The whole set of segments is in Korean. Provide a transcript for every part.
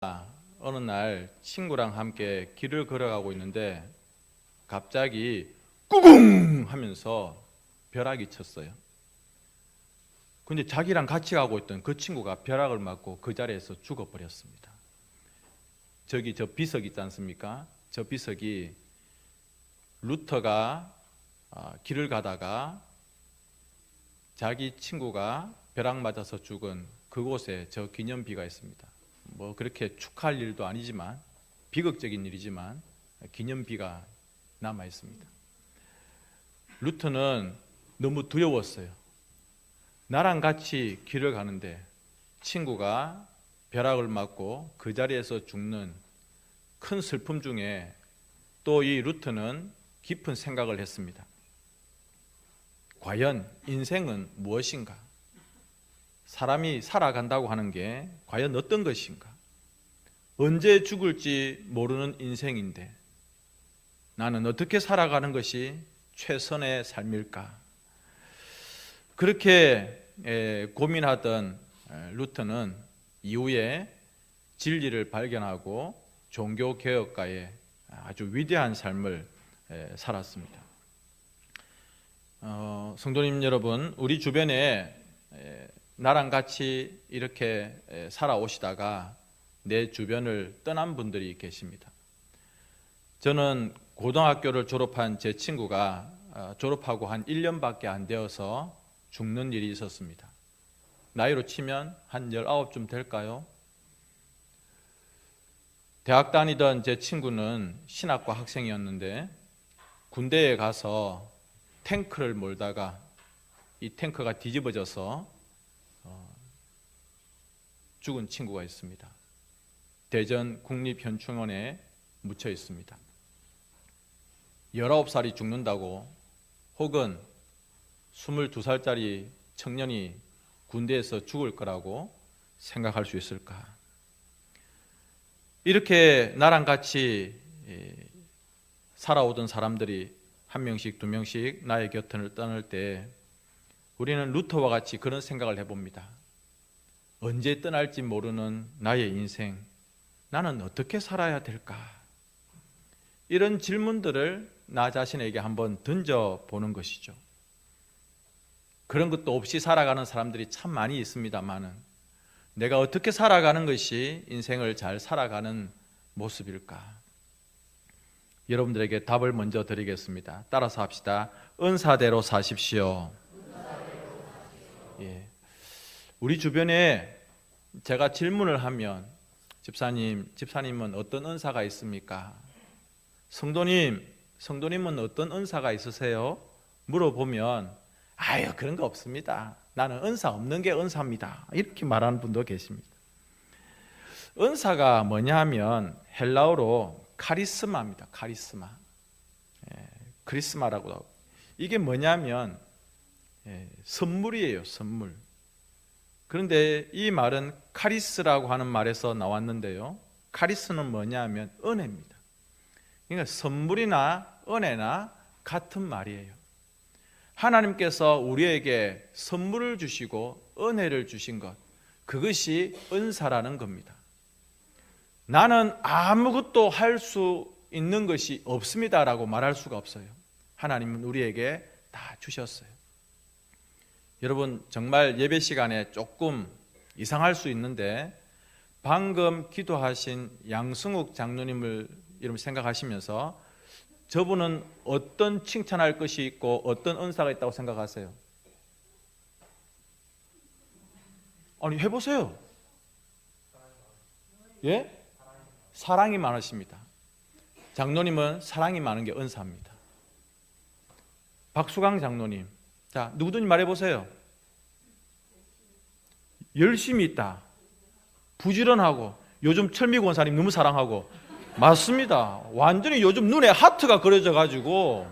어느 날 친구랑 함께 길을 걸어가고 있는데 갑자기 꾸궁 하면서 벼락이 쳤어요. 근데 자기랑 같이 가고 있던 그 친구가 벼락을 맞고 그 자리에서 죽어버렸습니다. 저기 저 비석 있지 않습니까? 저 비석이 루터가 길을 가다가 자기 친구가 벼락 맞아서 죽은 그곳에 저 기념비가 있습니다. 뭐 그렇게 축하할 일도 아니지만 비극적인 일이지만 기념비가 남아 있습니다. 루터는 너무 두려웠어요. 나랑 같이 길을 가는데 친구가 벼락을 맞고 그 자리에서 죽는 큰 슬픔 중에 또 이 루터는 깊은 생각을 했습니다. 과연 인생은 무엇인가? 사람이 살아간다고 하는 게 과연 어떤 것인가? 언제 죽을지 모르는 인생인데 나는 어떻게 살아가는 것이 최선의 삶일까? 그렇게 고민하던 루터는 이후에 진리를 발견하고 종교개혁가의 아주 위대한 삶을 살았습니다. 성도님 여러분, 우리 주변에 나랑 같이 이렇게 살아오시다가 내 주변을 떠난 분들이 계십니다. 저는 고등학교를 졸업한 제 친구가 졸업하고 한 1년밖에 안 되어서 죽는 일이 있었습니다. 나이로 치면 한 19쯤 될까요? 대학 다니던 제 친구는 신학과 학생이었는데 군대에 가서 탱크를 몰다가 이 탱크가 뒤집어져서 죽은 친구가 있습니다. 대전 국립현충원에 묻혀 있습니다. 19살이 죽는다고 혹은 22살짜리 청년이 군대에서 죽을 거라고 생각할 수 있을까? 이렇게 나랑 같이 살아오던 사람들이 한 명씩 두 명씩 나의 곁을 떠날 때 우리는 루터와 같이 그런 생각을 해봅니다. 언제 떠날지 모르는 나의 인생, 나는 어떻게 살아야 될까? 이런 질문들을 나 자신에게 한번 던져보는 것이죠. 그런 것도 없이 살아가는 사람들이 참 많이 있습니다만은 내가 어떻게 살아가는 것이 인생을 잘 살아가는 모습일까? 여러분들에게 답을 먼저 드리겠습니다. 따라서 합시다. 은사대로 사십시오. 예. 우리 주변에 제가 질문을 하면 집사님은 어떤 은사가 있습니까? 성도님은 어떤 은사가 있으세요? 물어보면 아유 그런 거 없습니다. 나는 은사 없는 게 은사입니다. 이렇게 말하는 분도 계십니다. 은사가 뭐냐 하면 헬라어로 카리스마입니다. 카리스마. 크리스마라고 하고 이게 뭐냐면 선물이에요. 선물. 그런데 이 말은 카리스라고 하는 말에서 나왔는데요. 카리스는 뭐냐 하면 은혜입니다. 그러니까 선물이나 은혜나 같은 말이에요. 하나님께서 우리에게 선물을 주시고 은혜를 주신 것, 그것이 은사라는 겁니다. 나는 아무것도 할 수 있는 것이 없습니다라고 말할 수가 없어요. 하나님은 우리에게 다 주셨어요. 여러분 정말 예배 시간에 조금 이상할 수 있는데 방금 기도하신 양승욱 장로님을 여러분 생각하시면서 저분은 어떤 칭찬할 것이 있고 어떤 은사가 있다고 생각하세요? 아니 해보세요. 예? 사랑이 많으십니다. 장로님은 사랑이 많은 게 은사입니다. 박수강 장로님, 자 누구든지 말해보세요. 열심히 있다. 부지런하고 요즘 철미 권사님 너무 사랑하고 맞습니다. 완전히 요즘 눈에 하트가 그려져 가지고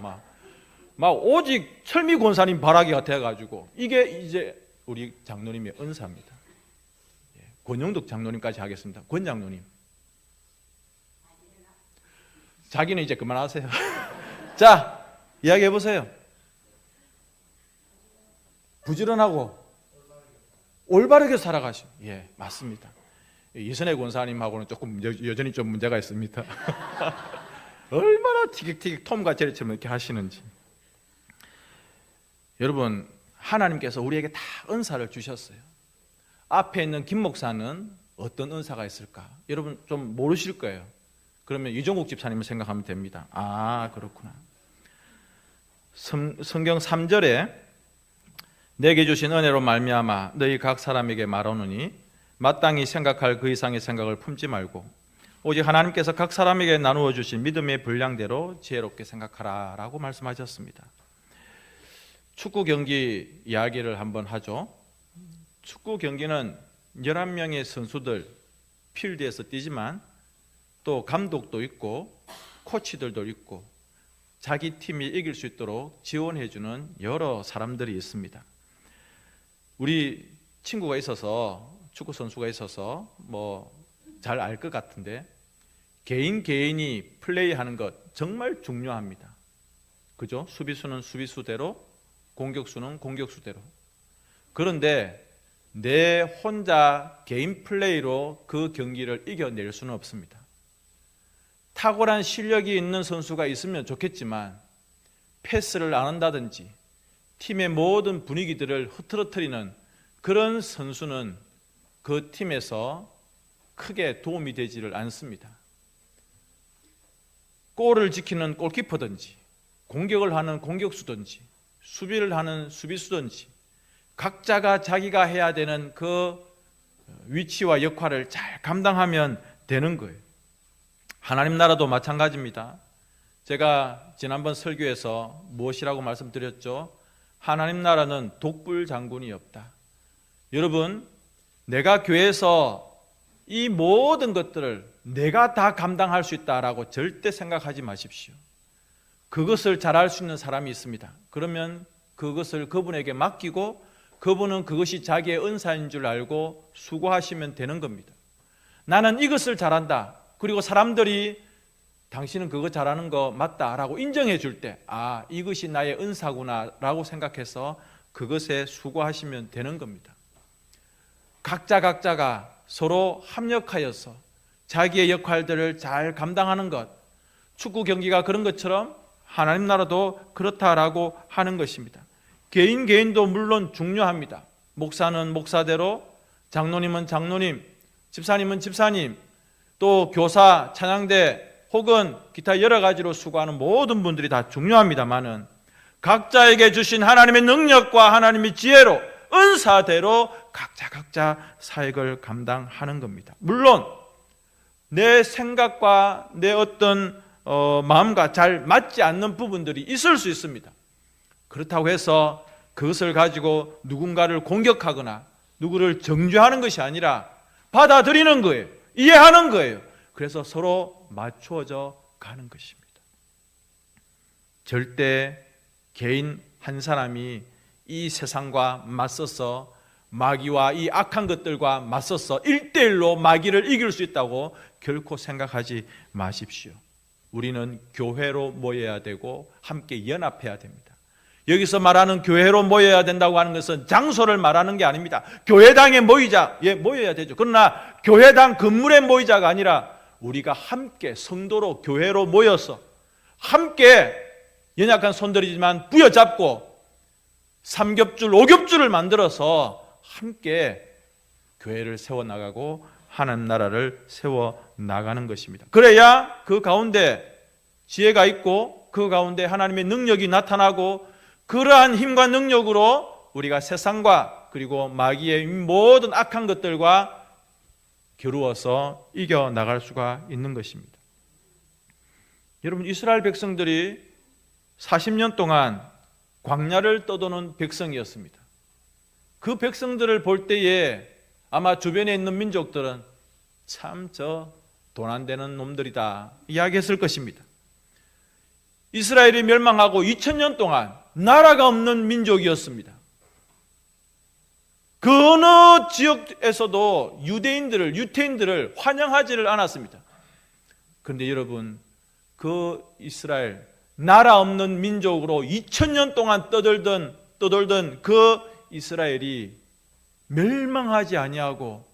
막 오직 철미 권사님 바라기가 돼 가지고 이게 이제 우리 장로님의 은사입니다. 권영덕 장로님까지 하겠습니다. 권 장로님. 자기는 이제 그만하세요. 자, 이야기해 보세요. 부지런하고 올바르게 살아가시오. 예, 맞습니다. 이선혜 권사님하고는 조금 여전히 좀 문제가 있습니다. 얼마나 티격태격 톰과 제리처럼 이렇게 하시는지. 여러분, 하나님께서 우리에게 다 은사를 주셨어요. 앞에 있는 김 목사는 어떤 은사가 있을까? 여러분 좀 모르실 거예요. 그러면 유종국 집사님을 생각하면 됩니다. 아, 그렇구나. 성경 3절에 내게 주신 은혜로 말미암아 너희 각 사람에게 말하노니 마땅히 생각할 그 이상의 생각을 품지 말고 오직 하나님께서 각 사람에게 나누어 주신 믿음의 분량대로 지혜롭게 생각하라 라고 말씀하셨습니다. 축구 경기 이야기를 한번 하죠. 축구 경기는 11명의 선수들 필드에서 뛰지만 또 감독도 있고 코치들도 있고 자기 팀이 이길 수 있도록 지원해주는 여러 사람들이 있습니다. 우리 친구가 있어서 축구 선수가 있어서 뭐 잘 알 것 같은데 개인이 플레이하는 것 정말 중요합니다. 그죠? 수비수는 수비수대로, 공격수는 공격수대로. 그런데 내 혼자 개인 플레이로 그 경기를 이겨낼 수는 없습니다. 탁월한 실력이 있는 선수가 있으면 좋겠지만 패스를 안 한다든지 팀의 모든 분위기들을 흐트러뜨리는 그런 선수는 그 팀에서 크게 도움이 되지를 않습니다. 골을 지키는 골키퍼든지 공격을 하는 공격수든지 수비를 하는 수비수든지 각자가 자기가 해야 되는 그 위치와 역할을 잘 감당하면 되는 거예요. 하나님 나라도 마찬가지입니다. 제가 지난번 설교에서 무엇이라고 말씀드렸죠? 하나님 나라는 독불 장군이 없다. 여러분, 내가 교회에서 이 모든 것들을 내가 다 감당할 수 있다라고 절대 생각하지 마십시오. 그것을 잘할 수 있는 사람이 있습니다. 그러면 그것을 그분에게 맡기고 그분은 그것이 자기의 은사인 줄 알고 수고하시면 되는 겁니다. 나는 이것을 잘한다. 그리고 사람들이 당신은 그거 잘하는 거 맞다라고 인정해 줄 때, 아, 이것이 나의 은사구나라고 생각해서 그것에 수고하시면 되는 겁니다. 각자가 서로 합력하여서 자기의 역할들을 잘 감당하는 것, 축구 경기가 그런 것처럼 하나님 나라도 그렇다라고 하는 것입니다. 개인도 물론 중요합니다. 목사는 목사대로, 장로님은 장로님, 집사님은 집사님, 또 교사, 찬양대 혹은 기타 여러 가지로 수고하는 모든 분들이 다 중요합니다만은 각자에게 주신 하나님의 능력과 하나님의 지혜로 은사대로 각자 사역을 감당하는 겁니다. 물론 내 생각과 내 어떤 마음과 잘 맞지 않는 부분들이 있을 수 있습니다. 그렇다고 해서 그것을 가지고 누군가를 공격하거나 누구를 정죄하는 것이 아니라 받아들이는 거예요. 이해하는 거예요. 그래서 서로 맞추어져 가는 것입니다. 절대 개인 한 사람이 이 세상과 맞서서 마귀와 이 악한 것들과 맞서서 1대1로 마귀를 이길 수 있다고 결코 생각하지 마십시오. 우리는 교회로 모여야 되고 함께 연합해야 됩니다. 여기서 말하는 교회로 모여야 된다고 하는 것은 장소를 말하는 게 아닙니다. 교회당에 모이자, 모여야 되죠. 그러나 교회당 건물에 모이자가 아니라 우리가 함께 성도로 교회로 모여서 함께 연약한 손들이지만 부여잡고 삼겹줄, 오겹줄을 만들어서 함께 교회를 세워나가고 하나님 나라를 세워나가는 것입니다. 그래야 그 가운데 지혜가 있고 그 가운데 하나님의 능력이 나타나고 그러한 힘과 능력으로 우리가 세상과 그리고 마귀의 모든 악한 것들과 겨루어서 이겨나갈 수가 있는 것입니다. 여러분, 이스라엘 백성들이 40년 동안 광야를 떠도는 백성이었습니다. 그 백성들을 볼 때에 아마 주변에 있는 민족들은 참 저 돈 안 되는 놈들이다 이야기했을 것입니다. 이스라엘이 멸망하고 2000년 동안 나라가 없는 민족이었습니다. 그 어느 지역에서도 유태인들을 환영하지를 않았습니다. 그런데 여러분, 그 이스라엘 나라 없는 민족으로 2000년 동안 떠돌던 그 이스라엘이 멸망하지 아니하고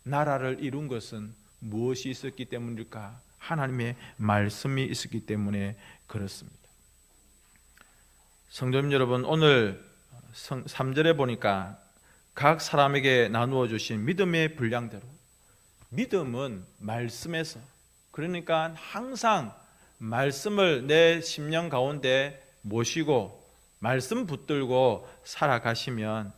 나라를 이룬 것은 무엇이 있었기 때문일까? 하나님의 말씀이 있었기 때문에 그렇습니다. 성도님 여러분, 오늘 3절에 보니까 각 사람에게 나누어 주신 믿음의 분량대로, 믿음은 말씀에서, 그러니까 항상 말씀을 내 심령 가운데 모시고 말씀 붙들고 살아가시면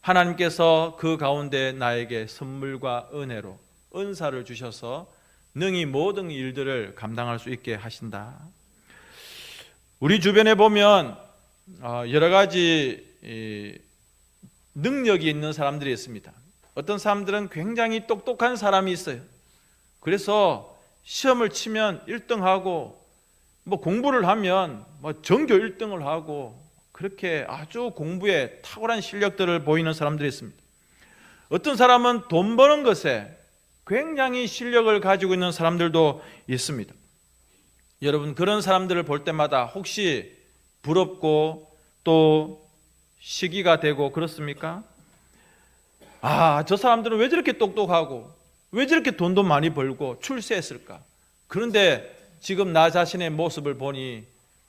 하나님께서 그 가운데 나에게 선물과 은혜로 은사를 주셔서 능히 모든 일들을 감당할 수 있게 하신다. 우리 주변에 보면 여러 가지 능력이 있는 사람들이 있습니다. 어떤 사람들은 굉장히 똑똑한 사람이 있어요. 그래서 시험을 치면 1등하고 공부를 하면 전교 1등을 하고 그렇게 아주 공부에 탁월한 실력들을 보이는 사람들이 있습니다. 어떤 사람은 돈 버는 것에 굉장히 실력을 가지고 있는 사람들도 있습니다. 여러분, 그런 사람들을 볼 때마다 혹시 부럽고 또 시기가 되고 그렇습니까? 저 사람들은 왜 저렇게 똑똑하고 왜 저렇게 돈도 많이 벌고 출세했을까? 그런데 지금 나 자신의 모습을 보니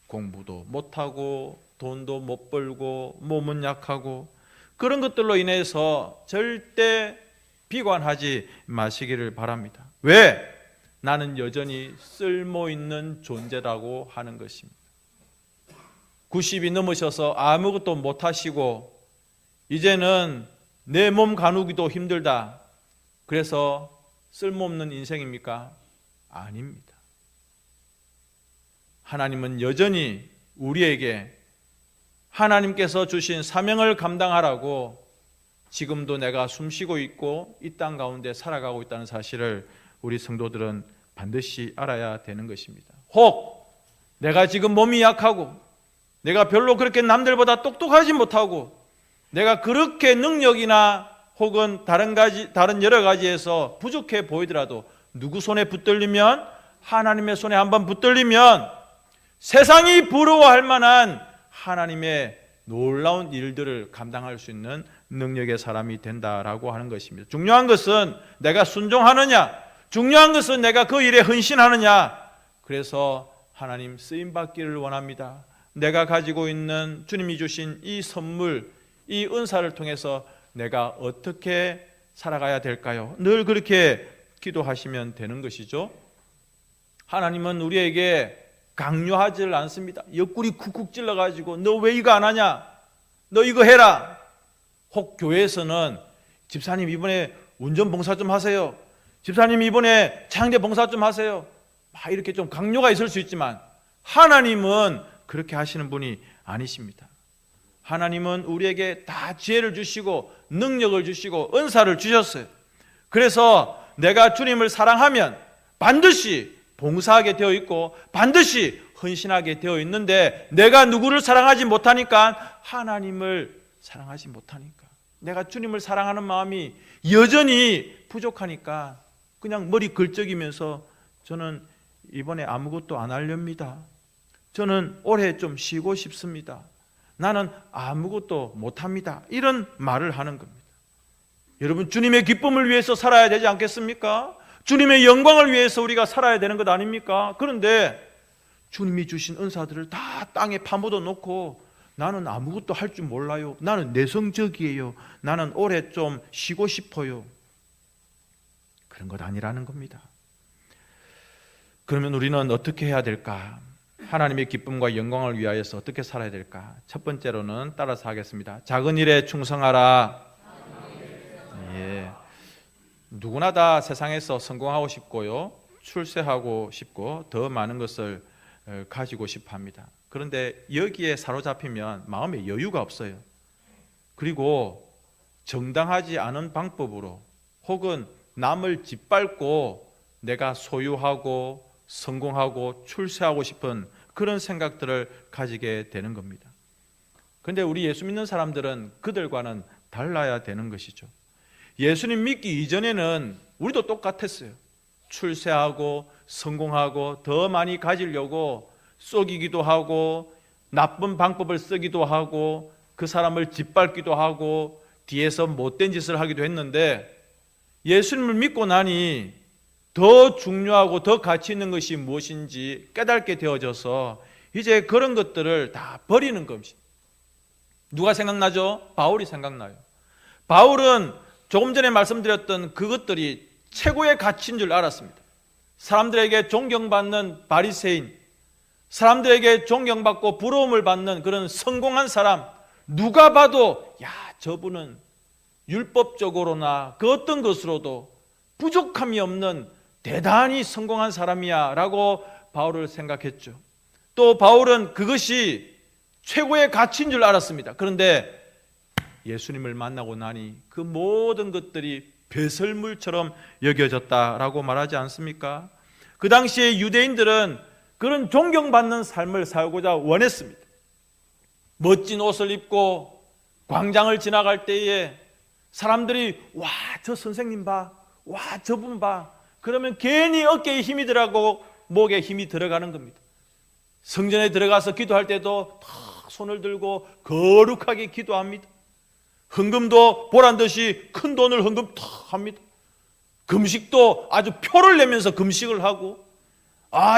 공부도 못하고 돈도 못 벌고 몸은 약하고, 그런 것들로 인해서 절대 비관하지 마시기를 바랍니다. 왜? 나는 여전히 쓸모있는 존재라고 하는 것입니다. 90이 넘으셔서 아무것도 못하시고 이제는 내 몸 가누기도 힘들다, 그래서 쓸모없는 인생입니까? 아닙니다. 하나님은 여전히 우리에게 하나님께서 주신 사명을 감당하라고 지금도 내가 숨쉬고 있고 이 땅 가운데 살아가고 있다는 사실을 우리 성도들은 반드시 알아야 되는 것입니다. 혹 내가 지금 몸이 약하고 내가 별로 그렇게 남들보다 똑똑하지 못하고 내가 그렇게 능력이나 혹은 다른 여러 가지에서 부족해 보이더라도 누구 손에 붙들리면, 하나님의 손에 한번 붙들리면 세상이 부러워할 만한 하나님의 놀라운 일들을 감당할 수 있는 능력의 사람이 된다라고 하는 것입니다. 중요한 것은 내가 순종하느냐, 중요한 것은 내가 그 일에 헌신하느냐. 그래서 하나님 쓰임받기를 원합니다. 내가 가지고 있는 주님이 주신 이 선물, 이 은사를 통해서 내가 어떻게 살아가야 될까요? 늘 그렇게 기도하시면 되는 것이죠. 하나님은 우리에게 강요하지를 않습니다. 옆구리 쿡쿡 찔러가지고 너 왜 이거 안 하냐? 너 이거 해라. 혹 교회에서는 집사님 이번에 운전 봉사 좀 하세요. 집사님 이번에 창대 봉사 좀 하세요. 막 이렇게 좀 강요가 있을 수 있지만 하나님은 그렇게 하시는 분이 아니십니다. 하나님은 우리에게 다 지혜를 주시고 능력을 주시고 은사를 주셨어요. 그래서 내가 주님을 사랑하면 반드시 봉사하게 되어 있고 반드시 헌신하게 되어 있는데, 내가 누구를 사랑하지 못하니까 하나님을 사랑하지 못하니까, 내가 주님을 사랑하는 마음이 여전히 부족하니까 그냥 머리 걸쩍이면서 저는 이번에 아무것도 안 하렵니다. 저는 올해 좀 쉬고 싶습니다. 나는 아무것도 못합니다. 이런 말을 하는 겁니다. 여러분, 주님의 기쁨을 위해서 살아야 되지 않겠습니까? 주님의 영광을 위해서 우리가 살아야 되는 것 아닙니까? 그런데 주님이 주신 은사들을 다 땅에 파묻어 놓고 나는 아무것도 할 줄 몰라요. 나는 내성적이에요. 나는 올해 좀 쉬고 싶어요. 그런 것 아니라는 겁니다. 그러면 우리는 어떻게 해야 될까? 하나님의 기쁨과 영광을 위하여서 어떻게 살아야 될까? 첫 번째로는 따라서 하겠습니다. 작은 일에 충성하라. 예. 누구나 다 세상에서 성공하고 싶고요, 출세하고 싶고 더 많은 것을 가지고 싶어 합니다. 그런데 여기에 사로잡히면 마음에 여유가 없어요. 그리고 정당하지 않은 방법으로 혹은 남을 짓밟고 내가 소유하고 성공하고 출세하고 싶은 그런 생각들을 가지게 되는 겁니다. 그런데 우리 예수 믿는 사람들은 그들과는 달라야 되는 것이죠. 예수님 믿기 이전에는 우리도 똑같았어요. 출세하고 성공하고 더 많이 가지려고 속이기도 하고 나쁜 방법을 쓰기도 하고 그 사람을 짓밟기도 하고 뒤에서 못된 짓을 하기도 했는데, 예수님을 믿고 나니 더 중요하고 더 가치 있는 것이 무엇인지 깨닫게 되어져서 이제 그런 것들을 다 버리는 것입니다. 누가 생각나죠? 바울이 생각나요. 바울은 조금 전에 말씀드렸던 그것들이 최고의 가치인 줄 알았습니다. 사람들에게 존경받는 바리새인, 사람들에게 존경받고 부러움을 받는 그런 성공한 사람, 누가 봐도 야, 저분은 율법적으로나 그 어떤 것으로도 부족함이 없는 대단히 성공한 사람이야 라고 바울을 생각했죠. 또 바울은 그것이 최고의 가치인 줄 알았습니다. 그런데 예수님을 만나고 나니 그 모든 것들이 배설물처럼 여겨졌다라고 말하지 않습니까? 그 당시에 유대인들은 그런 존경받는 삶을 살고자 원했습니다. 멋진 옷을 입고 광장을 지나갈 때에 사람들이 와, 저 선생님 봐, 와, 저분 봐. 그러면 괜히 어깨에 힘이 들어가고 목에 힘이 들어가는 겁니다. 성전에 들어가서 기도할 때도 탁 손을 들고 거룩하게 기도합니다. 헌금도 보란듯이 큰 돈을 헌금 탁 합니다. 금식도 아주 표를 내면서 금식을 하고,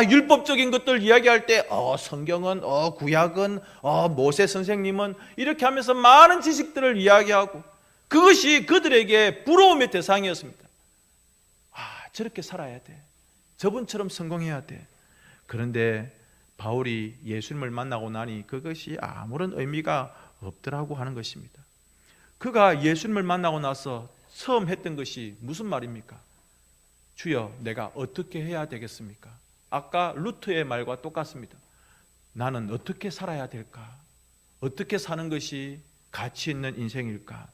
율법적인 것들 이야기할 때 성경은, 구약은, 모세 선생님은 이렇게 하면서 많은 지식들을 이야기하고, 그것이 그들에게 부러움의 대상이었습니다. 저렇게 살아야 돼. 저분처럼 성공해야 돼. 그런데 바울이 예수님을 만나고 나니 그것이 아무런 의미가 없더라고 하는 것입니다. 그가 예수님을 만나고 나서 처음 했던 것이 무슨 말입니까? 주여, 내가 어떻게 해야 되겠습니까? 아까 루트의 말과 똑같습니다. 나는 어떻게 살아야 될까? 어떻게 사는 것이 가치 있는 인생일까?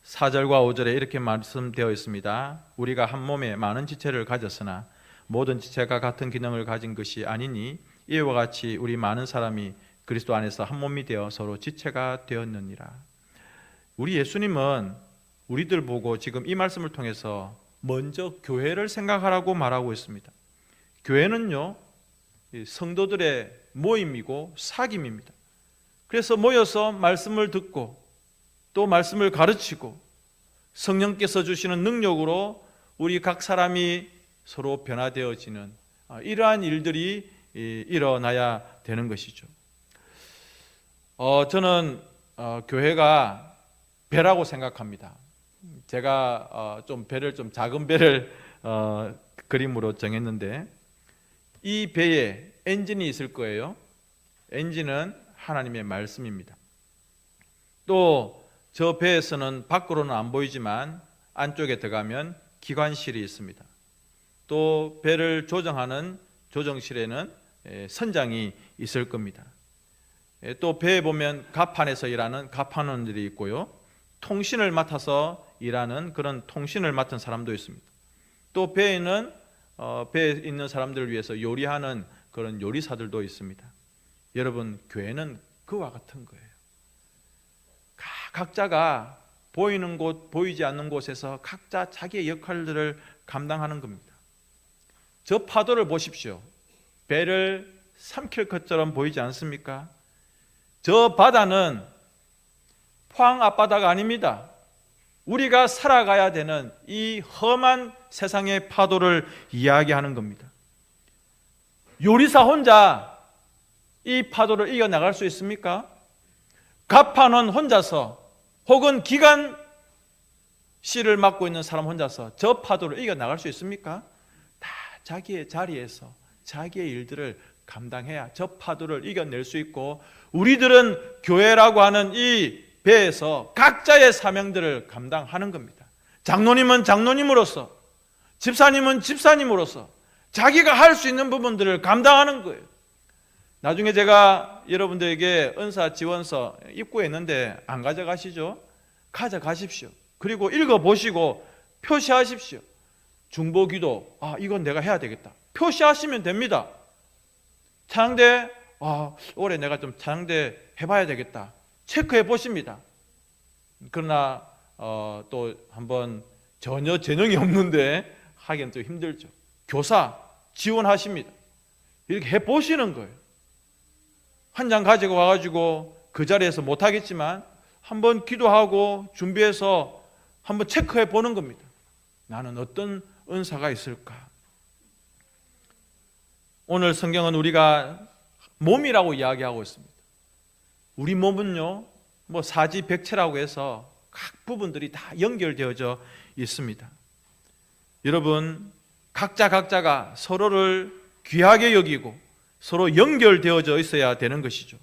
4절과 5절에 이렇게 말씀되어 있습니다. 우리가 한 몸에 많은 지체를 가졌으나 모든 지체가 같은 기능을 가진 것이 아니니 이와 같이 우리 많은 사람이 그리스도 안에서 한 몸이 되어 서로 지체가 되었느니라. 우리 예수님은 우리들 보고 지금 이 말씀을 통해서 먼저 교회를 생각하라고 말하고 있습니다. 교회는요, 성도들의 모임이고 사귐입니다. 그래서 모여서 말씀을 듣고 또 말씀을 가르치고 성령께서 주시는 능력으로 우리 각 사람이 서로 변화되어지는 이러한 일들이 일어나야 되는 것이죠. 저는 교회가 배라고 생각합니다. 제가 좀 배를 좀 작은 배를 그림으로 정했는데 이 배에 엔진이 있을 거예요. 엔진은 하나님의 말씀입니다. 또 저 배에서는 밖으로는 안 보이지만 안쪽에 들어가면 기관실이 있습니다. 또 배를 조정하는 조정실에는 선장이 있을 겁니다. 또 배에 보면 갑판에서 일하는 갑판원들이 있고요. 통신을 맡아서 일하는 그런 통신을 맡은 사람도 있습니다. 또 배에는 배에 있는 사람들을 위해서 요리하는 그런 요리사들도 있습니다. 여러분, 교회는 그와 같은 거예요. 각자가 보이는 곳, 보이지 않는 곳에서 각자 자기의 역할들을 감당하는 겁니다. 저 파도를 보십시오. 배를 삼킬 것처럼 보이지 않습니까? 저 바다는 포항 앞바다가 아닙니다. 우리가 살아가야 되는 이 험한 세상의 파도를 이야기하는 겁니다. 요리사 혼자 이 파도를 이겨나갈 수 있습니까? 갑판원 혼자서 혹은 기관실을 맡고 있는 사람 혼자서 저 파도를 이겨나갈 수 있습니까? 다 자기의 자리에서 자기의 일들을 감당해야 저 파도를 이겨낼 수 있고, 우리들은 교회라고 하는 이 배에서 각자의 사명들을 감당하는 겁니다. 장로님은 장로님으로서, 집사님은 집사님으로서 자기가 할 수 있는 부분들을 감당하는 거예요. 나중에 제가 여러분들에게 은사 지원서 입구했는데 안 가져가시죠? 가져가십시오. 그리고 읽어보시고 표시하십시오. 중보기도, 이건 내가 해야 되겠다. 표시하시면 됩니다. 찬양대, 올해 내가 좀 찬양대 해봐야 되겠다. 체크해 보십니다. 그러나 또 한번 전혀 재능이 없는데 하기는 좀 힘들죠. 교사 지원하십니다. 이렇게 해보시는 거예요. 한 장 가지고 와가지고 그 자리에서 못하겠지만 한번 기도하고 준비해서 한번 체크해 보는 겁니다. 나는 어떤 은사가 있을까? 오늘 성경은 우리가 몸이라고 이야기하고 있습니다. 우리 몸은요, 뭐 사지백체라고 해서 각 부분들이 다 연결되어져 있습니다. 여러분, 각자가 서로를 귀하게 여기고 서로 연결되어져 있어야 되는 것이죠.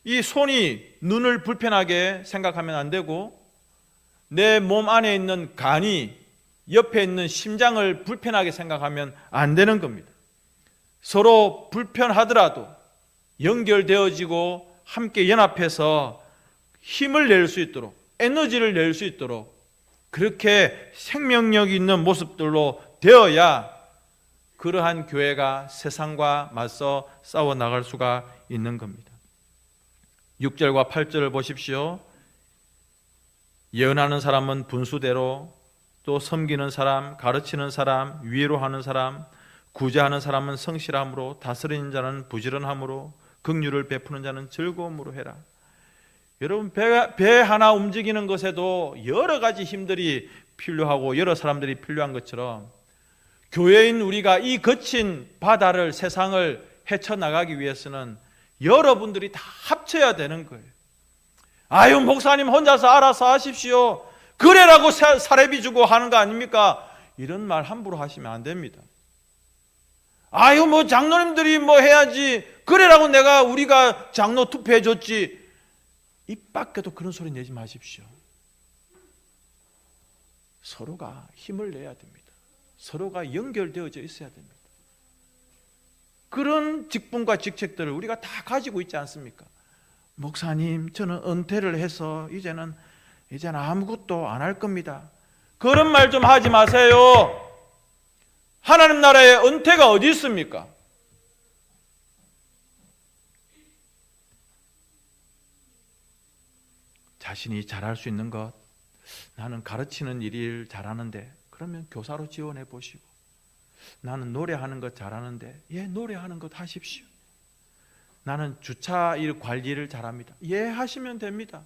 이 손이 눈을 불편하게 생각하면 안 되고, 내 몸 안에 있는 간이 옆에 있는 심장을 불편하게 생각하면 안 되는 겁니다. 서로 불편하더라도 연결되어지고 함께 연합해서 힘을 낼 수 있도록, 에너지를 낼 수 있도록 그렇게 생명력 있는 모습들로 되어야 그러한 교회가 세상과 맞서 싸워 나갈 수가 있는 겁니다. 6절과 8절을 보십시오. 예언하는 사람은 분수대로, 또 섬기는 사람, 가르치는 사람, 위로하는 사람, 구제하는 사람은 성실함으로, 다스리는 자는 부지런함으로, 긍휼을 베푸는 자는 즐거움으로 해라. 여러분, 배 하나 움직이는 것에도 여러 가지 힘들이 필요하고 여러 사람들이 필요한 것처럼 교회인 우리가 이 거친 바다를, 세상을 헤쳐나가기 위해서는 여러분들이 다 합쳐야 되는 거예요. 아유, 목사님 혼자서 알아서 하십시오. 그래라고 사례비 주고 하는 거 아닙니까? 이런 말 함부로 하시면 안 됩니다. 아유, 뭐 장로님들이 뭐 해야지, 그래라고 우리가 장로 투표해 줬지, 입 밖에도 그런 소리 내지 마십시오. 서로가 힘을 내야 됩니다. 서로가 연결되어져 있어야 됩니다. 그런 직분과 직책들을 우리가 다 가지고 있지 않습니까? 목사님, 저는 은퇴를 해서 이제는 아무것도 안 할 겁니다. 그런 말 좀 하지 마세요. 하나님 나라에 은퇴가 어디 있습니까? 자신이 잘할 수 있는 것, 나는 가르치는 일을 잘하는데, 그러면 교사로 지원해 보시고, 나는 노래하는 것 잘하는데, 예, 노래하는 것 하십시오. 나는 주차 일 관리를 잘합니다. 예, 하시면 됩니다.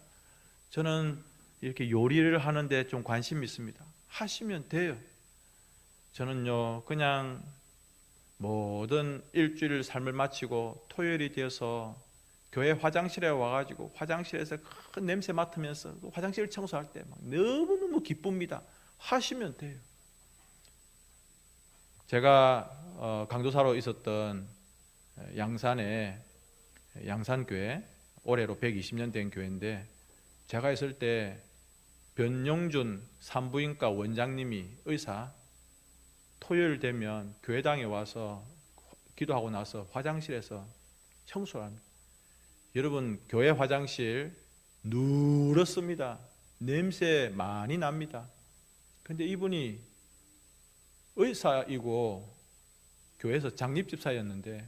저는 이렇게 요리를 하는데 좀 관심이 있습니다. 하시면 돼요. 저는요, 그냥 모든 일주일 삶을 마치고 토요일이 되어서 교회 화장실에 와가지고 화장실에서 큰 냄새 맡으면서 화장실 청소할 때 막 너무너무 기쁩니다. 하시면 돼요. 제가 강도사로 있었던 양산의 양산교회, 올해로 120년 된 교회인데, 제가 있을 때 변용준 산부인과 원장님이, 의사, 토요일 되면 교회당에 와서 기도하고 나서 화장실에서 청소를 합니다. 여러분, 교회 화장실 누렇습니다. 냄새 많이 납니다. 그런데 이분이 의사이고 교회에서 장립집사였는데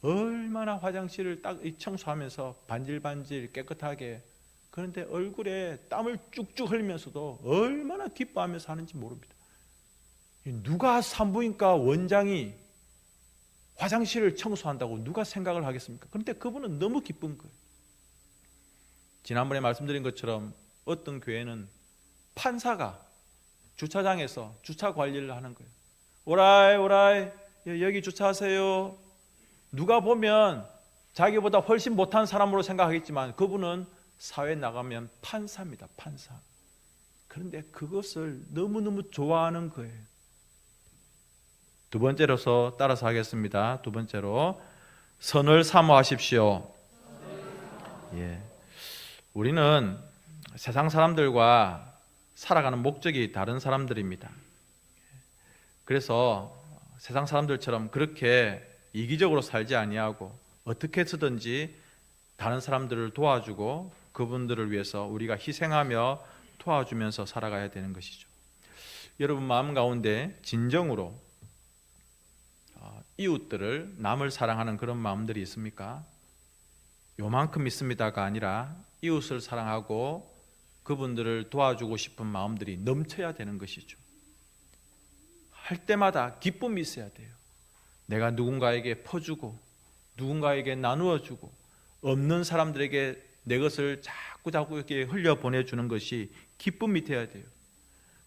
얼마나 화장실을 딱 청소하면서 반질반질 깨끗하게, 그런데 얼굴에 땀을 쭉쭉 흘리면서도 얼마나 기뻐하면서 하는지 모릅니다. 누가 산부인과 원장이 화장실을 청소한다고 누가 생각을 하겠습니까? 그런데 그분은 너무 기쁜 거예요. 지난번에 말씀드린 것처럼 어떤 교회는 판사가 주차장에서 주차 관리를 하는 거예요. 오라이 여기 주차하세요. 누가 보면 자기보다 훨씬 못한 사람으로 생각하겠지만 그분은 사회에 나가면 판사입니다. 판사. 그런데 그것을 너무너무 좋아하는 거예요. 두 번째로서 따라서 하겠습니다. 두 번째로, 선을 사모하십시오. 예. 우리는 세상 사람들과 살아가는 목적이 다른 사람들입니다. 그래서 세상 사람들처럼 그렇게 이기적으로 살지 아니하고 어떻게 해서든지 다른 사람들을 도와주고 그분들을 위해서 우리가 희생하며 도와주면서 살아가야 되는 것이죠. 여러분 마음 가운데 진정으로 이웃들을, 남을 사랑하는 그런 마음들이 있습니까? 요만큼 있습니다가 아니라 이웃을 사랑하고 그분들을 도와주고 싶은 마음들이 넘쳐야 되는 것이죠. 할 때마다 기쁨이 있어야 돼요. 내가 누군가에게 퍼주고 누군가에게 나누어주고 없는 사람들에게 내 것을 자꾸 이렇게 흘려보내주는 것이 기쁨이 되어야 돼요.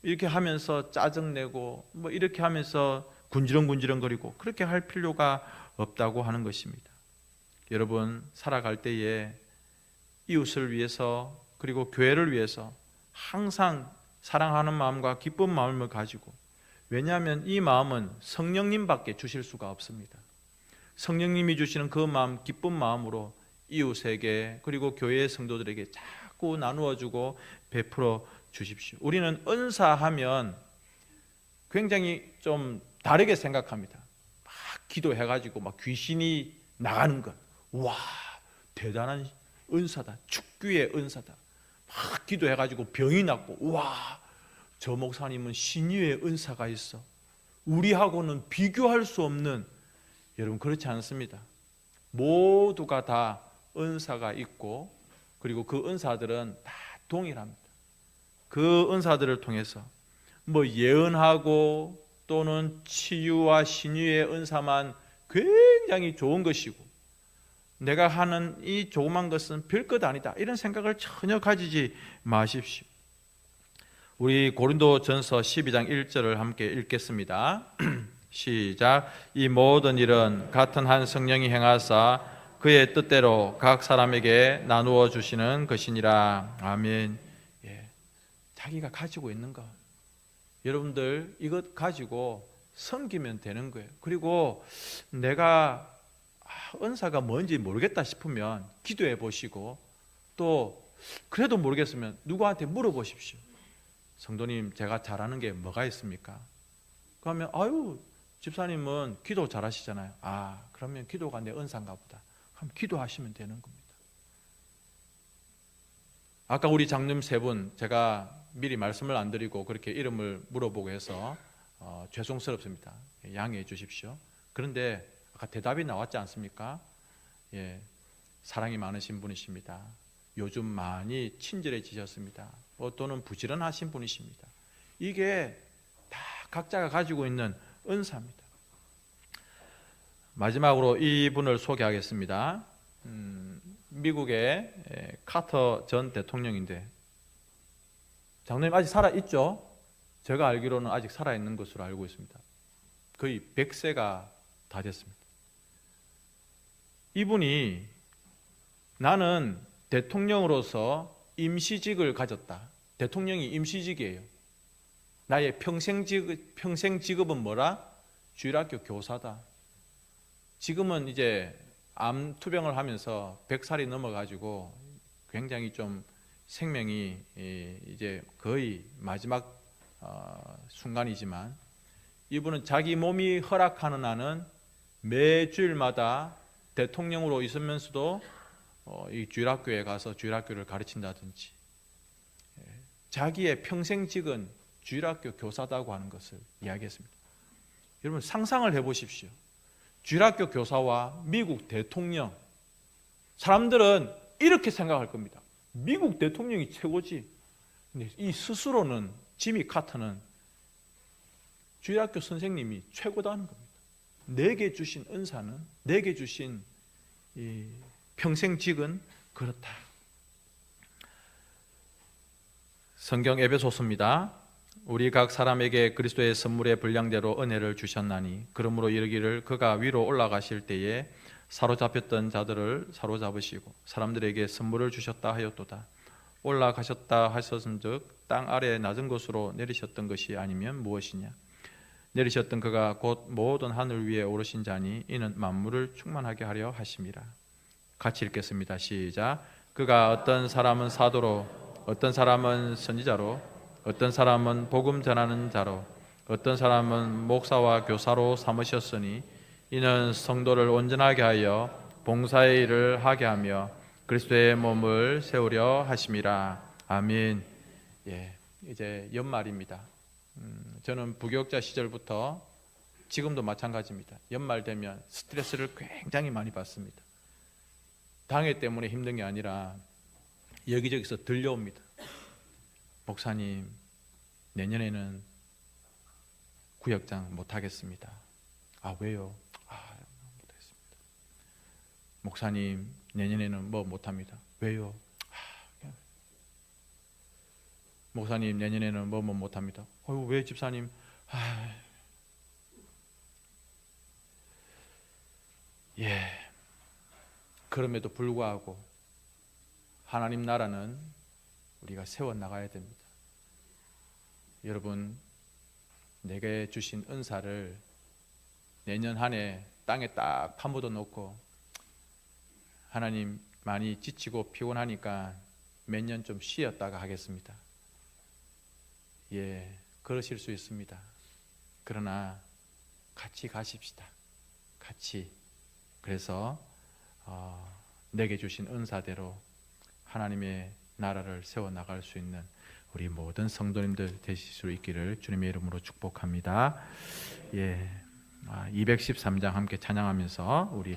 이렇게 하면서 짜증내고 뭐 이렇게 하면서 군지렁군지렁거리고 그렇게 할 필요가 없다고 하는 것입니다. 여러분, 살아갈 때에 이웃을 위해서 그리고 교회를 위해서 항상 사랑하는 마음과 기쁜 마음을 가지고, 왜냐하면 이 마음은 성령님밖에 주실 수가 없습니다. 성령님이 주시는 그 마음, 기쁜 마음으로 이웃에게 그리고 교회의 성도들에게 자꾸 나누어주고 베풀어 주십시오. 우리는 은사하면 굉장히 좀 다르게 생각합니다. 막 기도해가지고 막 귀신이 나가는 것, 와, 대단한 은사다, 축귀의 은사다. 막 기도해가지고 병이 낫고, 와, 저 목사님은 신유의 은사가 있어, 우리하고는 비교할 수 없는. 여러분, 그렇지 않습니다. 모두가 다 은사가 있고, 그리고 그 은사들은 다 동일합니다. 그 은사들을 통해서 뭐 예언하고 또는 치유와 신유의 은사만 굉장히 좋은 것이고, 내가 하는 이 조그만 것은 별것 아니다, 이런 생각을 전혀 가지지 마십시오. 우리 고린도전서 12장 1절을 함께 읽겠습니다. 시작. 이 모든 일은 같은 한 성령이 행하사 그의 뜻대로 각 사람에게 나누어 주시는 것이니라. 아멘. 예. 자기가 가지고 있는 것, 여러분들 이것 가지고 섬기면 되는 거예요. 그리고 내가 은사가 뭔지 모르겠다 싶으면 기도해 보시고, 또 그래도 모르겠으면 누구한테 물어보십시오. 성도님, 제가 잘하는 게 뭐가 있습니까? 그러면 아유, 집사님은 기도 잘하시잖아요. 아, 그러면 기도가 내 은사인가 보다. 그럼 기도하시면 되는 겁니다. 아까 우리 장님 세 분 제가 미리 말씀을 안 드리고 그렇게 이름을 물어보고 해서 죄송스럽습니다. 양해해 주십시오. 그런데 아까 대답이 나왔지 않습니까? 예, 사랑이 많으신 분이십니다. 요즘 많이 친절해지셨습니다. 또는 부지런하신 분이십니다. 이게 다 각자가 가지고 있는 은사입니다. 마지막으로 이분을 소개하겠습니다. 미국의 카터 전 대통령인데, 장로님 아직 살아있죠? 제가 알기로는 아직 살아있는 것으로 알고 있습니다. 거의 100세가 다 됐습니다. 이분이 나는 대통령으로서 임시직을 가졌다. 대통령이 임시직이에요. 나의 평생 직업은 뭐라? 주일학교 교사다. 지금은 이제 암 투병을 하면서 100살이 넘어가지고 굉장히 좀 생명이 이제 거의 마지막 순간이지만, 이분은 자기 몸이 허락하는 한은 매 주일마다 대통령으로 있으면서도 이 주일학교에 가서 주일학교를 가르친다든지, 자기의 평생직은 주일학교 교사다고 하는 것을 이야기했습니다. 여러분, 상상을 해보십시오. 주일학교 교사와 미국 대통령, 사람들은 이렇게 생각할 겁니다. 미국 대통령이 최고지. 근데 이 스스로는, 지미 카터는 주일학교 선생님이 최고다는 겁니다. 내게 주신 은사는, 내게 주신 이 평생직은 그렇다. 성경 에베소서입니다. 우리 각 사람에게 그리스도의 선물의 분량대로 은혜를 주셨나니 그러므로 이르기를 그가 위로 올라가실 때에 사로잡혔던 자들을 사로잡으시고 사람들에게 선물을 주셨다 하였도다. 올라가셨다 하셨은즉 땅 아래 낮은 곳으로 내리셨던 것이 아니면 무엇이냐. 내리셨던 그가 곧 모든 하늘 위에 오르신 자니 이는 만물을 충만하게 하려 하심이라. 같이 읽겠습니다. 시작. 그가 어떤 사람은 사도로, 어떤 사람은 선지자로, 어떤 사람은 복음 전하는 자로, 어떤 사람은 목사와 교사로 삼으셨으니 이는 성도를 온전하게 하여 봉사의 일을 하게 하며 그리스도의 몸을 세우려 하심이라. 아멘. 예, 이제 연말입니다. 저는 부교육자 시절부터 지금도 마찬가지입니다. 연말 되면 스트레스를 굉장히 많이 받습니다. 당회 때문에 힘든 게 아니라 여기저기서 들려옵니다. 목사님, 내년에는 구역장 못하겠습니다. 아, 왜요? 못하겠습니다. 목사님, 내년에는 뭐 못합니다. 왜요? 목사님 내년에는 뭐 못합니다. 왜 집사님? 예. 그럼에도 불구하고 하나님 나라는 우리가 세워 나가야 됩니다. 여러분, 내게 주신 은사를 내년 한 해 땅에 딱 파묻어 놓고 하나님 많이 지치고 피곤하니까 몇 년 좀 쉬었다가 하겠습니다. 예, 그러실 수 있습니다. 그러나 같이 가십시다. 같이. 그래서 내게 주신 은사대로 하나님의 나라를 세워 나갈 수 있는 우리 모든 성도님들 되실 수 있기를 주님의 이름으로 축복합니다. 예, 213장 함께 찬양하면서 우리